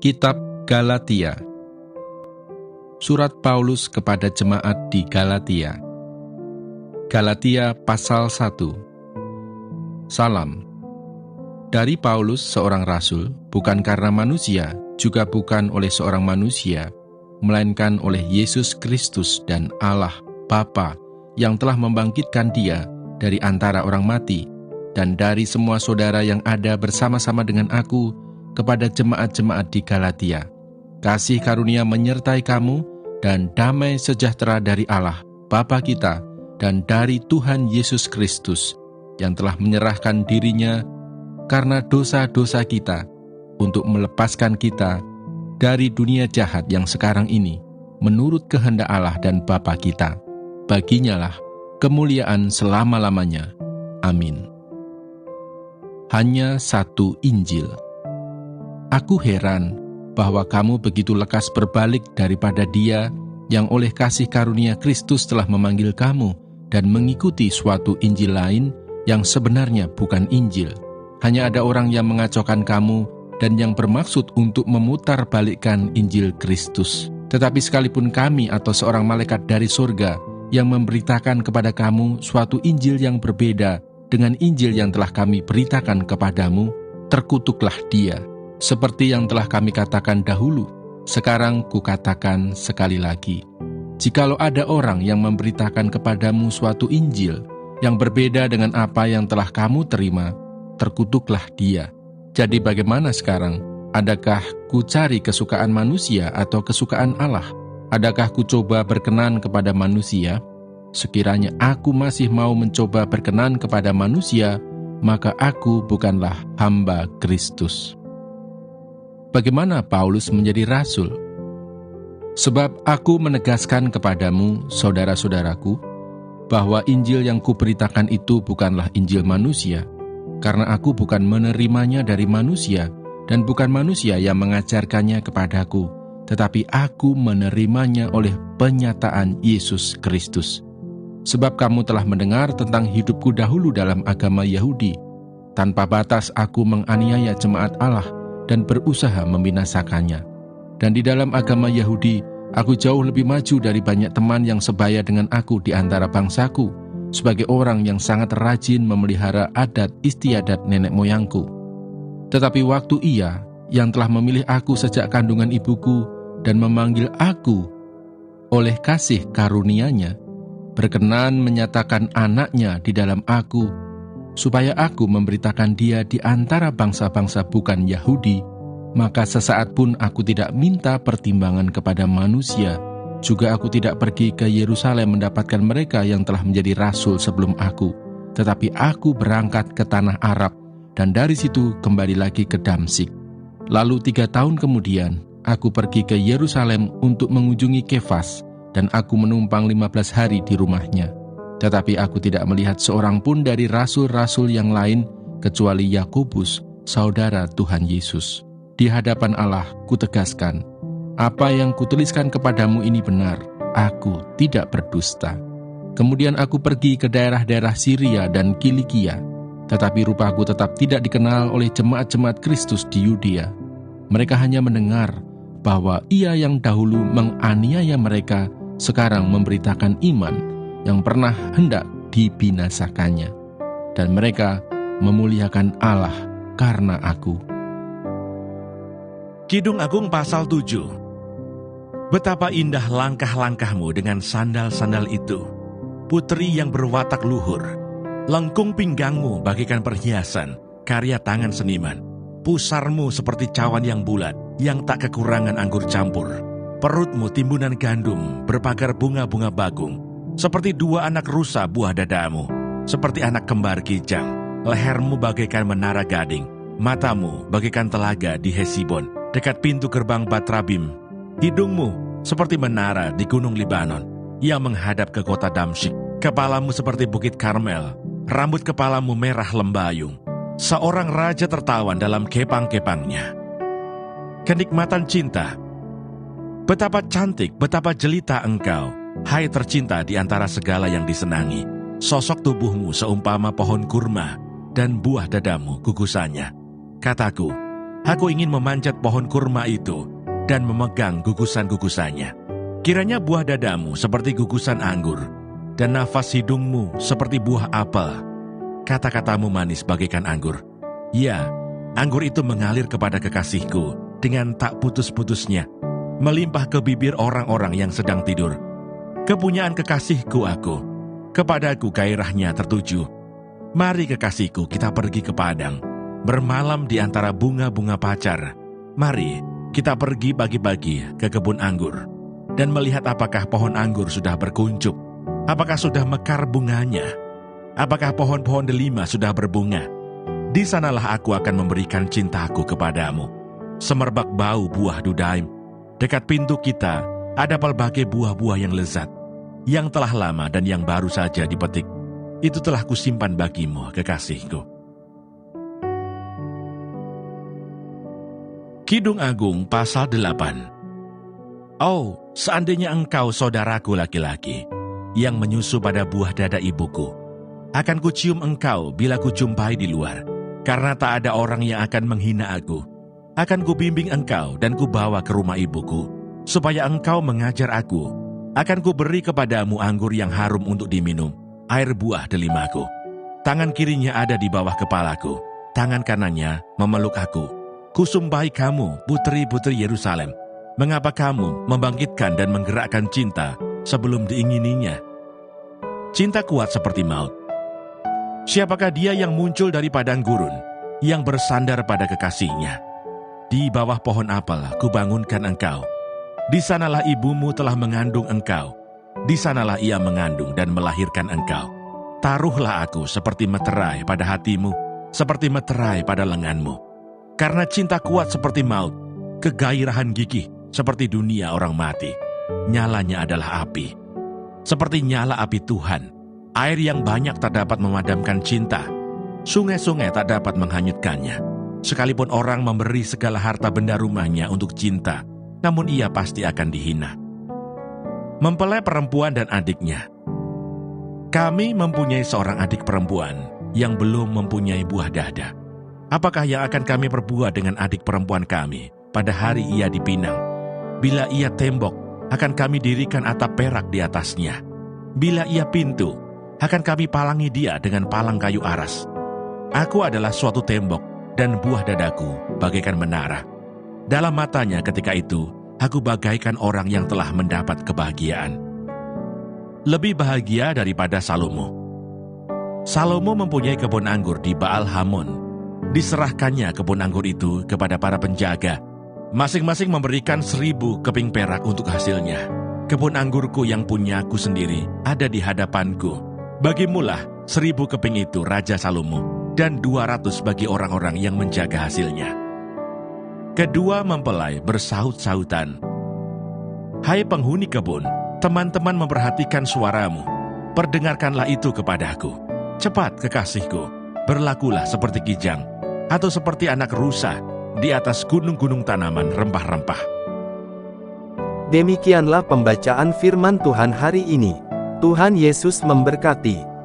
Kitab Galatia. Surat Paulus kepada jemaat di Galatia. Galatia pasal 1. Salam. Dari Paulus, seorang rasul, bukan karena manusia, juga bukan oleh seorang manusia, melainkan oleh Yesus Kristus dan Allah Bapa yang telah membangkitkan Dia dari antara orang mati, dan dari semua saudara yang ada bersama-sama dengan aku, kepada jemaat-jemaat di Galatia. Kasih karunia menyertai kamu, dan damai sejahtera dari Allah, Bapa kita, dan dari Tuhan Yesus Kristus, yang telah menyerahkan dirinya karena dosa-dosa kita, untuk melepaskan kita dari dunia jahat yang sekarang ini, menurut kehendak Allah dan Bapa kita. Baginya lah kemuliaan selama-lamanya. Amin. Hanya satu Injil. Aku heran bahwa kamu begitu lekas berbalik daripada Dia yang oleh kasih karunia Kristus telah memanggil kamu dan mengikuti suatu Injil lain yang sebenarnya bukan Injil. Hanya ada orang yang mengacaukan kamu dan yang bermaksud untuk memutarbalikkan Injil Kristus. Tetapi sekalipun kami atau seorang malaikat dari surga yang memberitakan kepada kamu suatu Injil yang berbeda dengan Injil yang telah kami beritakan kepadamu, terkutuklah dia. Seperti yang telah kami katakan dahulu, sekarang kukatakan sekali lagi. Jikalau ada orang yang memberitakan kepadamu suatu Injil yang berbeda dengan apa yang telah kamu terima, terkutuklah dia. Jadi bagaimana sekarang? Adakah ku cari kesukaan manusia atau kesukaan Allah? Adakah ku coba berkenan kepada manusia? Sekiranya aku masih mau mencoba berkenan kepada manusia, maka aku bukanlah hamba Kristus. Bagaimana Paulus menjadi rasul? Sebab aku menegaskan kepadamu, saudara-saudaraku, bahwa Injil yang kuberitakan itu bukanlah Injil manusia, karena aku bukan menerimanya dari manusia, dan bukan manusia yang mengajarkannya kepadaku, tetapi aku menerimanya oleh penyataan Yesus Kristus. Sebab kamu telah mendengar tentang hidupku dahulu dalam agama Yahudi. Tanpa batas aku menganiaya jemaat Allah dan berusaha membinasakannya. Dan di dalam agama Yahudi, aku jauh lebih maju dari banyak teman yang sebaya dengan aku di antara bangsaku, sebagai orang yang sangat rajin memelihara adat istiadat nenek moyangku. Tetapi waktu Ia, yang telah memilih aku sejak kandungan ibuku, dan memanggil aku oleh kasih karunia-Nya, berkenan menyatakan anaknya di dalam aku, supaya aku memberitakan Dia di antara bangsa-bangsa bukan Yahudi, maka sesaat pun aku tidak minta pertimbangan kepada manusia, juga aku tidak pergi ke Yerusalem mendapatkan mereka yang telah menjadi rasul sebelum aku, tetapi aku berangkat ke tanah Arab, dan dari situ kembali lagi ke Damsyik. Lalu 3 tahun kemudian, aku pergi ke Yerusalem untuk mengunjungi Kefas, dan aku menumpang 15 hari di rumahnya. Tetapi aku tidak melihat seorang pun dari rasul-rasul yang lain kecuali Yakobus, saudara Tuhan Yesus. Di hadapan Allah kutegaskan, apa yang kutuliskan kepadamu ini benar, aku tidak berdusta. Kemudian aku pergi ke daerah-daerah Syria dan Kilikia, tetapi rupaku tetap tidak dikenal oleh jemaat-jemaat Kristus di Yudea. Mereka hanya mendengar bahwa Ia yang dahulu menganiaya mereka, sekarang memberitakan iman yang pernah hendak dibinasakannya, dan mereka memuliakan Allah karena aku. Kidung Agung pasal 7. Betapa indah langkah-langkahmu dengan sandal-sandal itu, putri yang berwatak luhur. Lengkung pinggangmu bagaikan perhiasan, karya tangan seniman. Pusarmu seperti cawan yang bulat, yang tak kekurangan anggur campur. Perutmu timbunan gandum, berpagar bunga-bunga bagung. Seperti 2 anak rusa buah dadamu, seperti anak kembar kijang. Lehermu bagaikan menara gading, matamu bagaikan telaga di Hesibon, dekat pintu gerbang Batrabim. Hidungmu seperti menara di gunung Libanon, yang menghadap ke kota Damsyik. Kepalamu seperti bukit Karmel, rambut kepalamu merah lembayung. Seorang raja tertawan dalam kepang-kepangnya. Kenikmatan cinta. Betapa cantik, betapa jelita engkau, hai tercinta di antara segala yang disenangi. Sosok tubuhmu seumpama pohon kurma, dan buah dadamu gugusannya. Kataku, Aku ingin memanjat pohon kurma itu dan memegang gugusan-gugusannya. Kiranya buah dadamu seperti gugusan anggur, dan nafas hidungmu seperti buah apel. Kata-katamu manis bagaikan anggur. Ya, anggur itu mengalir kepada kekasihku dengan tak putus-putusnya, melimpah ke bibir orang-orang yang sedang tidur. Kepunyaan kekasihku aku, kepadaku gairahnya tertuju. Mari kekasihku, kita pergi ke padang, bermalam di antara bunga-bunga pacar. Mari kita pergi pagi-pagi ke kebun anggur, dan melihat apakah pohon anggur sudah berkuncup, apakah sudah mekar bunganya, apakah pohon-pohon delima sudah berbunga. Di sanalah aku akan memberikan cintaku kepadamu. Semerbak bau buah dudaim. Dekat pintu kita ada pelbagai buah-buah yang lezat, yang telah lama dan yang baru saja dipetik. Itu telah kusimpan bagimu, kekasihku. Kidung Agung pasal 8. Oh, seandainya engkau saudaraku laki-laki, yang menyusu pada buah dada ibuku, akan kucium engkau bila kujumpai di luar, karena tak ada orang yang akan menghina aku. Akan kubimbing engkau dan kubawa ke rumah ibuku, supaya engkau mengajar aku. Akan kuberi kepadamu anggur yang harum untuk diminum, air buah delimaku. Tangan kirinya ada di bawah kepalaku, tangan kanannya memeluk aku. Kusumpahi kamu, putri-putri Yerusalem, mengapa kamu membangkitkan dan menggerakkan cinta sebelum diingininya? Cinta kuat seperti maut. Siapakah dia yang muncul dari padang gurun, yang bersandar pada kekasihnya? Di bawah pohon apel kubangunkan engkau. Di sanalah ibumu telah mengandung engkau. Di sanalah ia mengandung dan melahirkan engkau. Taruhlah aku seperti meterai pada hatimu, seperti meterai pada lenganmu. Karena cinta kuat seperti maut, kegairahan gigih seperti dunia orang mati. Nyalanya adalah api, seperti nyala api Tuhan. Air yang banyak tak dapat memadamkan cinta. Sungai-sungai tak dapat menghanyutkannya. Sekalipun orang memberi segala harta benda rumahnya untuk cinta, namun ia pasti akan dihina. Mempelai perempuan dan adiknya. Kami mempunyai seorang adik perempuan yang belum mempunyai buah dada. Apakah yang akan kami perbuat dengan adik perempuan kami pada hari ia dipinang? Bila ia tembok, akan kami dirikan atap perak di atasnya. Bila ia pintu, akan kami palangi dia dengan palang kayu aras. Aku adalah suatu tembok, dan buah dadaku bagaikan menara. Dalam matanya ketika itu, aku bagaikan orang yang telah mendapat kebahagiaan. Lebih bahagia daripada Salomo. Salomo mempunyai kebun anggur di Baal Hamon. Diserahkannya kebun anggur itu kepada para penjaga. Masing-masing memberikan 1000 keping perak untuk hasilnya. Kebun anggurku yang punyaku sendiri ada di hadapanku. Bagimulah 1000 keping itu, Raja Salomo, dan 200 bagi orang-orang yang menjaga hasilnya. Kedua mempelai bersaut-sautan. Hai penghuni kebun, teman-teman memperhatikan suaramu. Perdengarkanlah itu kepadaku. Cepat, kekasihku, berlakulah seperti kijang, atau seperti anak rusa di atas gunung-gunung tanaman rempah-rempah. Demikianlah pembacaan firman Tuhan hari ini. Tuhan Yesus memberkati.